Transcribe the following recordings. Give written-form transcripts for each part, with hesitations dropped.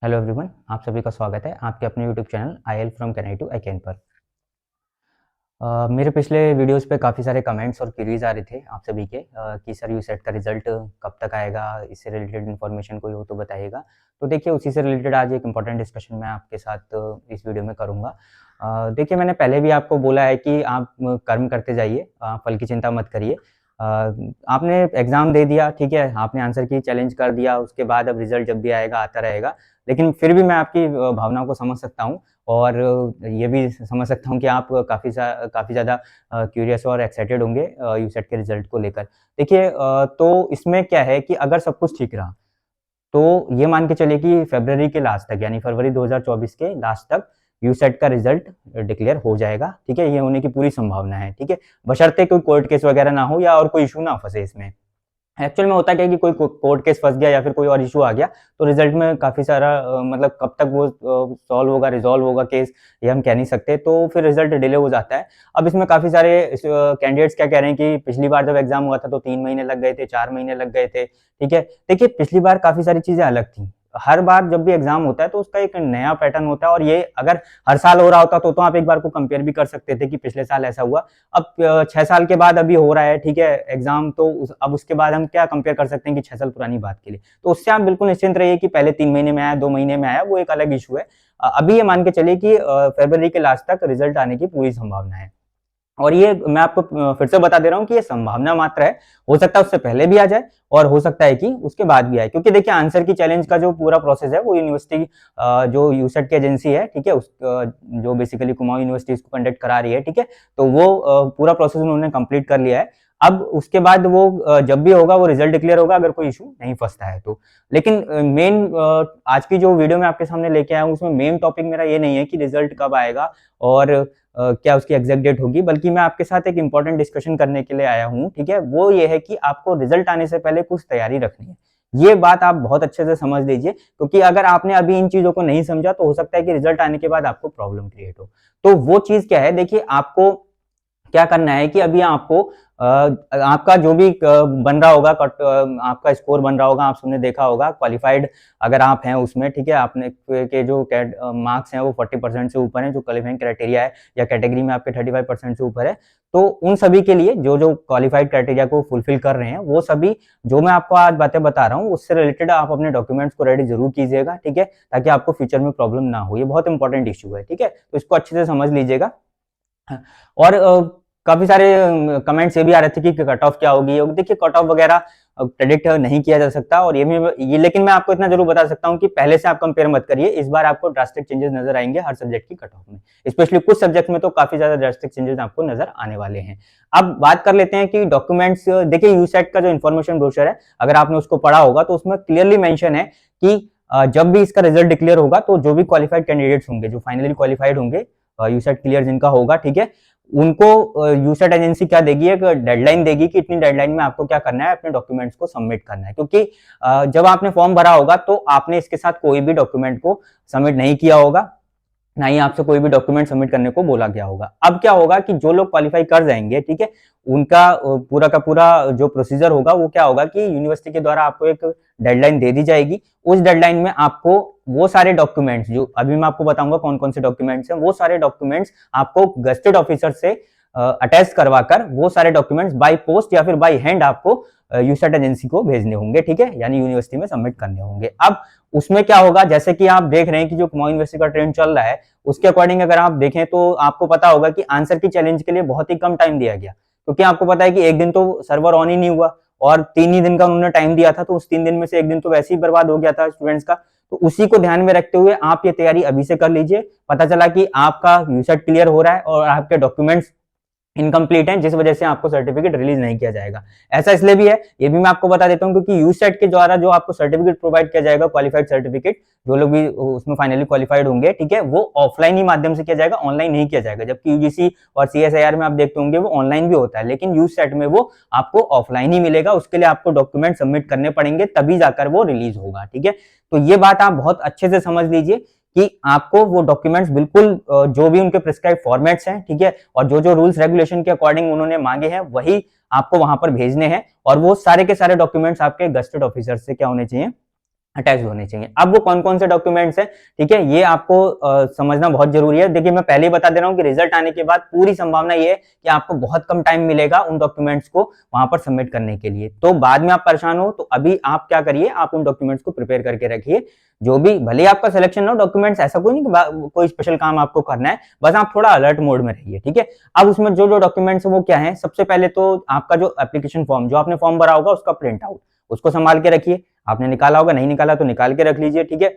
Hello everyone, आप सभी का स्वागत है आपके अपने यूट्यूब चैनल आई फ्रॉम कैन आई टू आई कैन पर। मेरे पिछले वीडियोस पे काफ़ी सारे कमेंट्स और क्वेरीज आ रहे थे आप सभी के कि सर यूसेट का रिजल्ट कब तक आएगा, इससे रिलेटेड इन्फॉर्मेशन कोई हो तो बताइएगा। तो देखिए, उसी से रिलेटेड आज एक इम्पॉर्टेंट डिस्कशन मैं आपके साथ इस वीडियो में करूँगा। देखिए, मैंने पहले भी आपको बोला है कि आप कर्म करते जाइए, फल की चिंता मत करिए। आपने एग्ज़ाम दे दिया, ठीक है, आपने आंसर की चैलेंज कर दिया, उसके बाद अब रिजल्ट जब भी आएगा आता रहेगा। लेकिन फिर भी मैं आपकी भावनाओं को समझ सकता हूँ और ये भी समझ सकता हूँ कि आप काफ़ी ज़्यादा क्यूरियस और एक्साइटेड होंगे यूसेट के रिजल्ट को लेकर। देखिए, तो इसमें क्या है कि अगर सब कुछ ठीक रहा, तो ये मान के चलिए कि फरवरी के लास्ट तक, यानी फरवरी 2024 के लास्ट तक यूसेट का रिजल्ट डिक्लेयर हो जाएगा, ठीक है? ये होने की पूरी संभावना है, ठीक है? बशर्ते कोई कोर्ट केस वगैरह ना हो या और कोई इश्यू ना फँसे इसमें। एक्चुअल में होता क्या है कि कोई कोर्ट केस फंस गया या फिर कोई और इशू आ गया, तो रिजल्ट में काफ़ी सारा मतलब कब तक वो सॉल्व होगा, रिजॉल्व होगा केस, ये हम कह नहीं सकते, तो फिर रिजल्ट डिले हो जाता है। अब इसमें काफ़ी सारे कैंडिडेट्स क्या कह रहे हैं कि पिछली बार जब एग्जाम हुआ था तो 3 महीने लग गए थे, 4 महीने लग गए थे, ठीक है? देखिए, पिछली बार काफ़ी सारी चीज़ें अलग थी। हर बार जब भी एग्जाम होता है तो उसका एक नया पैटर्न होता है, और ये अगर हर साल हो रहा होता तो आप एक बार को कंपेयर भी कर सकते थे कि पिछले साल ऐसा हुआ। अब 6 साल के बाद अभी हो रहा है, ठीक है, एग्जाम, तो अब उसके बाद हम क्या कंपेयर कर सकते हैं कि 6 साल पुरानी बात के लिए। तो उससे आप बिल्कुल निश्चिंत रहिए कि पहले 3 महीने में आया, 2 महीने में आया, वो एक अलग इशू है। अभी ये मान के चलिए कि फरवरी के लास्ट तक रिजल्ट आने की पूरी संभावना है। और ये मैं आपको फिर से बता दे रहा हूँ कि ये संभावना मात्र है। हो सकता है उससे पहले भी आ जाए और हो सकता है कि उसके बाद भी आए, क्योंकि देखिए, आंसर की चैलेंज का जो पूरा प्रोसेस है वो यूनिवर्सिटी जो यूसेट की एजेंसी है, ठीक है, जो बेसिकली कुमाऊं यूनिवर्सिटी इसको कंडक्ट करा रही है, ठीक है, तो वो पूरा प्रोसेस उन्होंने कंप्लीट कर लिया है। अब उसके बाद वो जब भी होगा वो रिजल्ट डिक्लेयर होगा, अगर कोई इशू नहीं फंसता है तो। लेकिन मेन आज की जो वीडियो मैं आपके सामने लेके आया हूँ, उसमें मेन टॉपिक मेरा ये नहीं है कि रिजल्ट कब आएगा और क्या उसकी एग्जैक्ट डेट होगी, बल्कि मैं आपके साथ एक इंपॉर्टेंट डिस्कशन करने के लिए आया हूँ, ठीक है? वो ये है कि आपको रिजल्ट आने से पहले कुछ तैयारी रखनी है। ये बात आप बहुत अच्छे से समझ लीजिए, क्योंकि अगर आपने अभी इन चीजों को नहीं समझा तो हो सकता है कि रिजल्ट आने के बाद आपको प्रॉब्लम क्रिएट हो। तो वो चीज क्या है, देखिए, आपको क्या करना है कि अभी आपको आपका जो भी बन रहा होगा, आपका स्कोर बन रहा होगा, आप सबने देखा होगा, क्वालिफाइड अगर आप हैं उसमें, ठीक है, आपने के जो मार्क्स हैं वो 40% से ऊपर हैं, जो क्वालिफाइंग क्राइटेरिया है, या कैटेगरी में आपके 35% से ऊपर है, तो उन सभी के लिए जो जो क्वालिफाइड क्राइटेरिया को फुलफिल कर रहे हैं, वो सभी जो मैं आपको आज बातें बता रहा हूँ उससे रिलेटेड आप अपने डॉक्यूमेंट्स को रेडी जरूर कीजिएगा, ठीक है, ताकि आपको फ्यूचर में प्रॉब्लम ना हो। ये बहुत इंपॉर्टेंट इशू है, ठीक है, तो इसको अच्छे से समझ लीजिएगा। हाँ, और काफ़ी सारे कमेंट्स ये भी आ रहे थे कि कट ऑफ क्या होगी। देखिए, कट ऑफ वगैरह प्रेडिक्ट नहीं किया जा सकता, और ये लेकिन मैं आपको इतना जरूर बता सकता हूँ कि पहले से आप कंपेयर मत करिए, इस बार आपको ड्रास्टिक चेंजेस नजर आएंगे हर सब्जेक्ट की कट ऑफ में। स्पेशली कुछ सब्जेक्ट में तो काफी ज्यादा ड्रास्टिक चेंजेस आपको नजर आने वाले हैं। अब बात कर लेते हैं कि डॉक्यूमेंट्स। देखिए, यूसेट का जो इन्फॉर्मेशन ब्रोशर है, अगर आपने उसको पढ़ा होगा तो उसमें क्लियरली मेंशन है कि जब भी इसका रिजल्ट डिक्लेयर होगा तो जो भी क्वालिफाइड कैंडिडेट्स होंगे, जो फाइनली क्वालिफाइड होंगे, यूसेट क्लियर जिनका होगा, ठीक है, उनको यूसेट एजेंसी क्या देगी, एक डेडलाइन देगी कि इतनी डेडलाइन में आपको क्या करना है, अपने डॉक्यूमेंट्स को सबमिट करना है। क्योंकि जब आपने फॉर्म भरा होगा तो आपने इसके साथ कोई भी डॉक्यूमेंट को सबमिट नहीं किया होगा, ना ही आपसे कोई भी डॉक्यूमेंट सबमिट करने को बोला गया होगा। अब क्या होगा कि जो लोग क्वालिफाई कर जाएंगे, ठीक है, उनका पूरा का पूरा जो प्रोसीजर होगा वो क्या होगा कि यूनिवर्सिटी के द्वारा आपको एक डेडलाइन दे दी जाएगी। उस डेडलाइन में आपको वो सारे डॉक्यूमेंट्स, जो अभी मैं आपको बताऊंगा कौन कौन से डॉक्यूमेंट्स हैं, वो सारे डॉक्यूमेंट्स आपको गजेटेड ऑफिसर से अटैच करवाकर वो सारे डॉक्यूमेंट्स बाय पोस्ट या फिर बाय हैंड आपको यूसेट एजेंसी को भेजने होंगे, ठीक है, यानी यूनिवर्सिटी में सबमिट करने होंगे। अब उसमें क्या होगा, जैसे कि आप देख रहे हैं कि जो कुमाऊं यूनिवर्सिटी का ट्रेंड चल रहा है, उसके अकॉर्डिंग अगर आप देखें तो आपको पता होगा कि आंसर की चैलेंज के लिए बहुत ही कम टाइम दिया गया, क्योंकि आपको पता है कि एक दिन तो सर्वर ऑन ही नहीं हुआ, और 3 ही दिन का उन्होंने टाइम दिया था, तो उस 3 दिन में से एक दिन तो वैसे ही बर्बाद हो गया था स्टूडेंट्स का। तो उसी को ध्यान में रखते हुए आप ये तैयारी अभी से कर लीजिए। पता चला कि आपका यूसेट क्लियर हो रहा है और आपके डॉक्यूमेंट्स इनकम्प्लीट है, जिस वजह से आपको सर्टिफिकेट रिलीज नहीं किया जाएगा। ऐसा इसलिए भी है, ये भी मैं आपको बता देता हूं, क्योंकि यूसेट के द्वारा जो आपको सर्टिफिकेट प्रोवाइड किया जाएगा, क्वालिफाइड सर्टिफिकेट, जो लोग भी उसमें फाइनली क्वालिफाइड होंगे, ठीक है, वो ऑफलाइन ही माध्यम से किया जाएगा, ऑनलाइन नहीं किया जाएगा। जबकि यूजीसी और सीएसआईआर में आप देखते होंगे वो ऑनलाइन भी होता है, लेकिन यूसेट में वो आपको ऑफलाइन ही मिलेगा। उसके लिए आपको डॉक्यूमेंट सबमिट करने पड़ेंगे, तभी जाकर वो रिलीज होगा, ठीक है। तो ये बात आप बहुत अच्छे से समझ लीजिए कि आपको वो डॉक्यूमेंट्स बिल्कुल जो भी उनके प्रिस्क्राइब फॉर्मेट्स हैं, ठीक है, और जो जो रूल्स रेगुलेशन के अकॉर्डिंग उन्होंने मांगे हैं, वही आपको वहां पर भेजने हैं। और वो सारे के सारे डॉक्यूमेंट्स आपके गजेटेड ऑफिसर से क्या होने चाहिए, अटैच होने चाहिए। अब वो कौन कौन से डॉक्यूमेंट्स हैं, ठीक है, ये आपको समझना बहुत जरूरी है। देखिए मैं पहले ही बता दे रहा हूँ कि रिजल्ट आने के बाद पूरी संभावना ये है कि आपको बहुत कम टाइम मिलेगा उन डॉक्यूमेंट्स को वहां पर सबमिट करने के लिए। तो बाद में आप परेशान हो तो अभी आप क्या करिए, आप उन डॉक्यूमेंट्स को प्रिपेयर करके रखिए। जो भी भले आपका सिलेक्शन हो, डॉक्यूमेंट्स ऐसा कोई नहीं कि कोई स्पेशल काम आपको करना है, बस आप थोड़ा अलर्ट मोड में रहिए, ठीक है। अब उसमें जो जो डॉक्यूमेंट्स है वो क्या है, सबसे पहले तो आपका जो एप्लीकेशन फॉर्म, जो आपने फॉर्म भरा होगा उसका प्रिंट आउट, उसको संभाल के रखिए। आपने निकाला होगा, नहीं निकाला तो निकाल के रख लीजिए, ठीक है।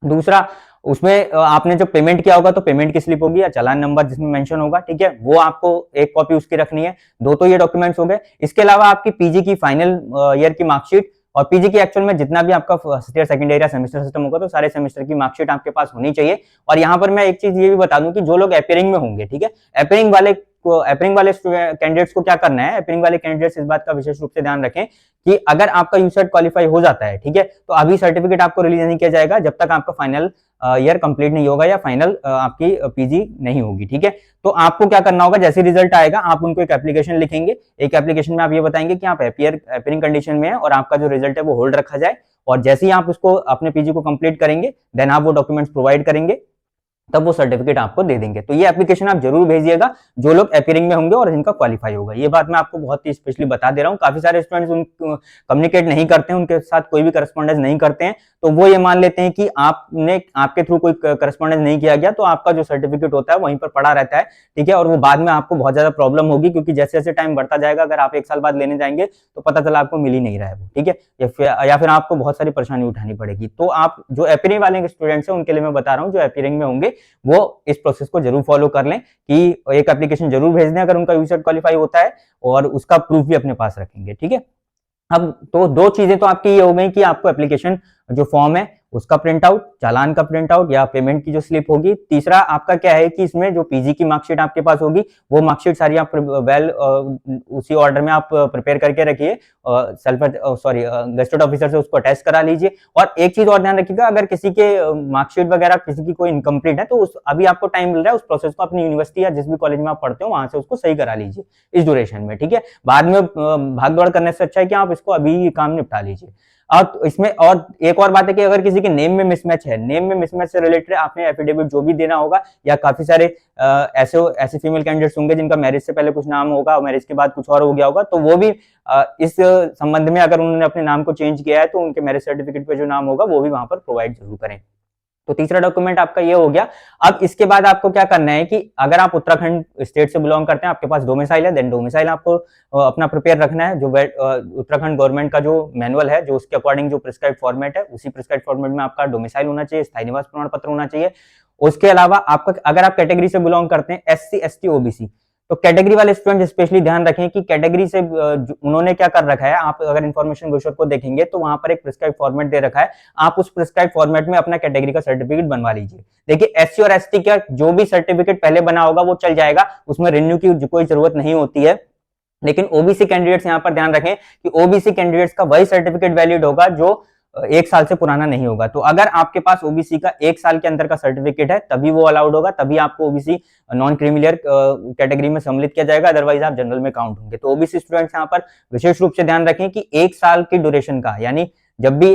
दूसरा, उसमें आपने जो पेमेंट किया होगा तो पेमेंट की स्लिप होगी या चालान नंबर जिसमें मेंशन होगा, ठीक है, वो आपको एक कॉपी उसकी रखनी है। दो तो ये डॉक्यूमेंट्स हो गए। इसके अलावा आपकी पीजी की फाइनल ईयर की मार्कशीट और पीजी की एक्चुअल में जितना भी आपका फर्स्ट ईयर सेकंड ईयर या सेमेस्टर सिस्टम होगा तो सारे सेमेस्टर की मार्कशीट आपके पास होनी चाहिए। और यहाँ पर मैं एक चीज ये भी बता दूं कि जो लोग एपियरिंग में होंगे, ठीक है, एपियरिंग वाले कैंडिडेट्स को क्या करना है, एपियरिंग वाले कैंडिडेट्स इस बात का विशेष रूप से ध्यान रखें कि अगर आपका यूसेट क्वालिफाई हो जाता है, ठीक है, तो अभी सर्टिफिकेट आपको रिलीज नहीं किया जाएगा जब तक आपका फाइनल ईयर कंप्लीट नहीं होगा या फाइनल आपकी पीजी नहीं होगी, ठीक है। तो आपको क्या करना होगा, जैसे रिजल्ट आएगा आप उनको एक एप्लीकेशन लिखेंगे। एक एप्लीकेशन में आप ये बताएंगे कि आप एपियरिंग कंडीशन में है और आपका जो रिजल्ट है वो होल्ड रखा जाए। और जैसे ही आप उसको अपने पीजी को कंप्लीट करेंगे देन आप वो डॉक्यूमेंट्स प्रोवाइड करेंगे, तब वो सर्टिफिकेट आपको दे देंगे। तो ये एप्लीकेशन आप जरूर भेजिएगा जो लोग एपियरिंग में होंगे और जिनका क्वालिफाई होगा। ये बात मैं आपको बहुत ही स्पेशली बता दे रहा हूँ। काफी सारे स्टूडेंट्स कम्युनिकेट नहीं करते हैं, उनके साथ कोई भी करस्पॉन्डेंस नहीं करते हैं, तो वो ये मान लेते हैं कि आपके थ्रू कोई करस्पॉन्डेंस नहीं किया गया तो आपका जो सर्टिफिकेट होता है वहीं पर पड़ा रहता है, ठीक है। और वो बाद में आपको बहुत ज्यादा प्रॉब्लम होगी क्योंकि जैसे जैसे टाइम बढ़ता जाएगा, अगर आप 1 साल बाद लेने जाएंगे तो पता चला आपको मिल ही नहीं रहा है वो, ठीक है, या फिर आपको बहुत सारी परेशानी उठानी पड़ेगी। तो आप जो एपियरिंग वाले स्टूडेंट्स हैं उनके लिए मैं बता रहा हूँ, जो एपियरिंग में होंगे वो इस प्रोसेस को जरूर फॉलो कर लें कि एक एप्लीकेशन जरूर भेज दें अगर उनका यूसेट क्वालिफाई होता है, और उसका प्रूफ भी अपने पास रखेंगे, ठीक है। अब तो दो चीजें तो आपकी ये हो गई कि आपको एप्लीकेशन जो फॉर्म है उसका प्रिंट आउट, चालान का प्रिंट आउट या पेमेंट की जो स्लिप होगी। तीसरा आपका क्या है कि इसमें जो पीजी की मार्कशीट आपके पास होगी वो मार्कशीट सारी आप उसी ऑर्डर में आप प्रिपेयर करके रखिए, गेस्टेड ऑफिसर से उसको अटैच करा लीजिए। और एक चीज और ध्यान रखिएगा, अगर किसी के मार्कशीट वगैरह किसी की कोई इनकम्प्लीट है तो अभी आपको टाइम मिल रहा है, उस प्रोसेस को अपनी यूनिवर्सिटी या जिस भी कॉलेज में आप पढ़ते हो वहां से उसको सही करा लीजिए इस ड्यूरेशन में, ठीक है। बाद में भाग दौड़ करने से अच्छा है कि आप इसको अभी काम निपटा लीजिए। और इसमें और एक और बात है कि अगर किसी के नेम में मिसमैच है, नेम में मिसमैच से रिलेटेड आपने एफिडेविट जो भी देना होगा, या काफी सारे ऐसे फीमेल कैंडिडेट्स होंगे जिनका मैरिज से पहले कुछ नाम होगा और मैरिज के बाद कुछ और हो गया होगा, तो वो भी इस संबंध में अगर उन्होंने अपने नाम को चेंज किया है तो उनके मैरिज सर्टिफिकेट पे जो नाम होगा वो भी वहां पर प्रोवाइड जरूर करें। तो तीसरा डॉक्यूमेंट आपका ये हो गया। अब इसके बाद आपको क्या करना है कि अगर आप उत्तराखंड स्टेट से बिलोंग करते हैं, आपके पास डोमिसाइल है, देन डोमिसाइल आपको अपना प्रिपेयर रखना है। जो उत्तराखंड गवर्नमेंट का जो मैनुअल है, जो उसके अकॉर्डिंग जो प्रिस्क्राइब फॉर्मेट है, उसी प्रिस्क्राइब फॉर्मेट में आपका डोमिसाइल होना चाहिए, स्थायी निवास प्रमाण पत्र होना चाहिए। उसके अलावा आपका अगर आप कैटेगरी से बिलोंग करते हैं, SC ST OBC, तो कैटेगरी वाले स्टूडेंट स्पेशली ध्यान रखें कि कैटेगरी से उन्होंने क्या कर रखा है, आप अगर इन्फॉर्मेशन ब्रोशर को देखेंगे तो वहां पर एक प्रिस्क्राइब फॉर्मेट दे रखा है, आप उस प्रिस्क्राइब फॉर्मेट में अपना कैटेगरी का सर्टिफिकेट बनवा लीजिए। देखिए SC और ST का जो भी सर्टिफिकेट पहले बना होगा वो चल जाएगा, उसमें रिन्यू की कोई जरूरत नहीं होती है। लेकिन ओबीसी कैंडिडेट्स यहां पर ध्यान रखें कि ओबीसी कैंडिडेट्स का वही सर्टिफिकेट वैलिड होगा जो 1 साल से पुराना नहीं होगा। तो अगर आपके पास ओबीसी का 1 साल के अंदर का सर्टिफिकेट है तभी वो अलाउड होगा, तभी आपको ओबीसी नॉन क्रीमिलियर कैटेगरी में सम्मिलित किया जाएगा, अदरवाइज आप जनरल में काउंट होंगे। तो ओबीसी स्टूडेंट्स यहाँ पर विशेष रूप से ध्यान रखें कि 1 साल की ड्यूरेशन का, यानी जब भी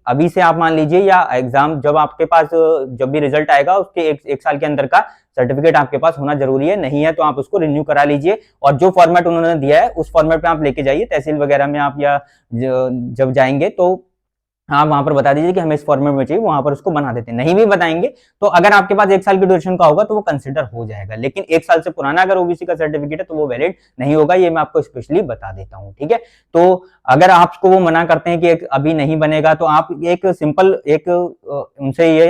अभी से आप मान लीजिए, या एग्जाम जब आपके पास जब भी रिजल्ट आएगा उसके एक साल के अंदर का सर्टिफिकेट आपके पास होना जरूरी है। नहीं है तो आप उसको रिन्यू करा लीजिए, और जो फॉर्मेट उन्होंने दिया है उस फॉर्मेट में आप लेके जाइए तहसील वगैरह में आप, या जब जाएंगे तो आप वहां पर बता दीजिए कि हमें इस फॉर्मेट में चाहिए, वहां पर उसको बना देते हैं। नहीं भी बताएंगे तो अगर आपके पास 1 साल की ड्यूरेशन का होगा तो वो कंसिडर हो जाएगा, लेकिन 1 साल से पुराना अगर ओबीसी का सर्टिफिकेट है तो वो वैलिड नहीं होगा, ये मैं आपको स्पेशली बता देता हूँ, ठीक है। तो अगर आपको वो मना करते हैं कि अभी नहीं बनेगा तो आप एक सिंपल उनसे ये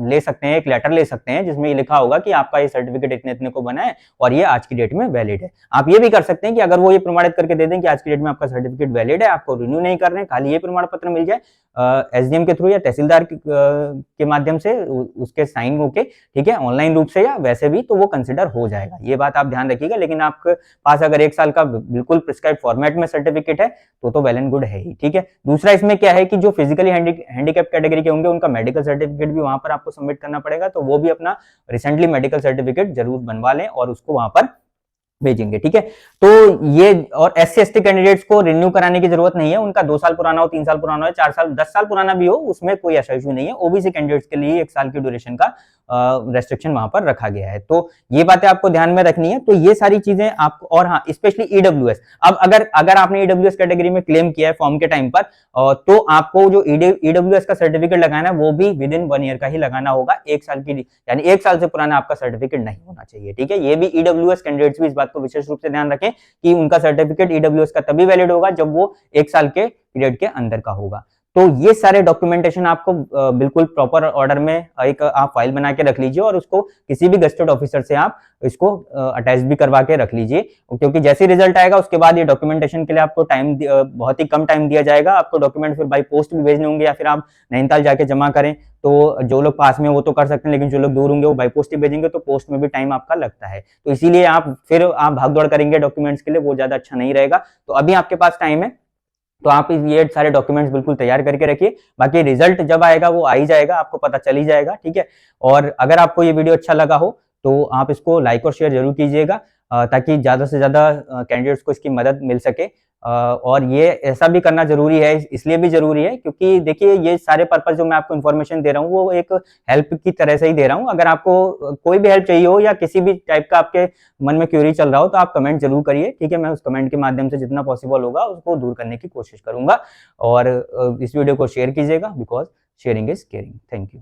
ले सकते हैं, एक लेटर ले सकते हैं जिसमें ये लिखा होगा कि आपका ये सर्टिफिकेट इतने इतने को बना है और ये आज की डेट में वैलिड है। आप ये भी कर सकते हैं कि अगर वो ये प्रमाणित करके दे दें कि आज की डेट में आपका सर्टिफिकेट वैलिड है, आपको रिन्यू नहीं कर रहे हैं, खाली ये प्रमाण पत्र मिल जाए एसडीएम के थ्रू या तहसीलदार के माध्यम से, उसके साइन होके, ठीक है, ऑनलाइन रूप से या वैसे भी, तो वो कंसिडर हो जाएगा। ये बात आप ध्यान रखिएगा। लेकिन आपके पास अगर 1 साल का बिल्कुल प्रिस्क्राइब फॉर्मेट में सर्टिफिकेट है तो वेल एंड गुड है ही, ठीक है। दूसरा इसमें क्या है कि जो फिजिकली हैंडीकैप कैटेगरी के होंगे उनका मेडिकल सर्टिफिकेट भी वहां पर आपको सबमिट करना पड़ेगा, तो वो भी अपना रिसेंटली मेडिकल सर्टिफिकेट जरूर बनवा लें और उसको वहां पर भेजेंगे, ठीक है। तो ये और SC/ST कैंडिडेट्स को रिन्यू कराने की जरूरत नहीं है, उनका 2 साल पुराना हो, 3 साल पुराना हो, 4 साल, 10 साल पुराना भी हो, उसमें कोई ऐसा इशू नहीं है। ओबीसी कैंडिडेट्स के लिए 1 साल की ड्यूरेशन का रेस्ट्रिक्शन वहां पर रखा गया है। तो ये बातें आपको ध्यान में रखनी है। तो ये सारी चीजें आपको, और हाँ, स्पेशली ईडब्ल्यूएस, अब अगर आपने ईडब्ल्यूएस कैटेगरी में क्लेम किया है फॉर्म के टाइम पर, तो आपको जो ईडब्ल्यूएस का सर्टिफिकेट लगाना है वो भी विद इन 1 ईयर का ही लगाना होगा, 1 साल की, यानी 1 साल से पुराना आपका सर्टिफिकेट नहीं होना चाहिए, ठीक है। ये भी ईडब्ल्यूएस कैंडिडेट्स भी इस बात को विशेष रूप से ध्यान रखें कि उनका सर्टिफिकेट ईडब्ल्यूएस का तभी वैलिड होगा जब वो 1 साल के पीरियड के अंदर का होगा। तो ये सारे डॉक्यूमेंटेशन आपको बिल्कुल प्रॉपर ऑर्डर में एक आप फाइल बना के रख लीजिए, और उसको किसी भी गस्टेड ऑफिसर से आप इसको अटैच भी करवा के रख लीजिए, क्योंकि जैसे रिजल्ट आएगा उसके बाद ये डॉक्यूमेंटेशन के लिए आपको टाइम बहुत ही कम टाइम दिया जाएगा। आपको डॉक्यूमेंट फिर बाई पोस्ट भी भेजने होंगे, या फिर आप नैनीताल जाके जमा करें। तो जो लोग पास में वो तो कर सकते हैं, लेकिन जो लोग दूर होंगे वो बाई पोस्ट ही भेजेंगे, तो पोस्ट में भी टाइम आपका लगता है। तो इसीलिए आप भाग दौड़ करेंगे डॉक्यूमेंट्स के लिए, वो ज्यादा अच्छा नहीं रहेगा। तो अभी आपके पास टाइम है, तो आप ये सारे डॉक्यूमेंट्स बिल्कुल तैयार करके रखिए। बाकी रिजल्ट जब आएगा वो आ ही जाएगा, आपको पता चल ही जाएगा, ठीक है। और अगर आपको ये वीडियो अच्छा लगा हो तो आप इसको लाइक और शेयर जरूर कीजिएगा, ताकि ज्यादा से ज्यादा कैंडिडेट्स को इसकी मदद मिल सके। और ये ऐसा भी करना जरूरी है, इसलिए भी जरूरी है क्योंकि देखिए ये सारे पर्पस जो मैं आपको इन्फॉर्मेशन दे रहा हूँ वो एक हेल्प की तरह से ही दे रहा हूँ। अगर आपको कोई भी हेल्प चाहिए हो या किसी भी टाइप का आपके मन में क्वेरी चल रहा हो तो आप कमेंट जरूर करिए, ठीक है। मैं उस कमेंट के माध्यम से जितना पॉसिबल होगा उसको दूर करने की कोशिश करूंगा। और इस वीडियो को शेयर कीजिएगा, because sharing is caring. Thank you.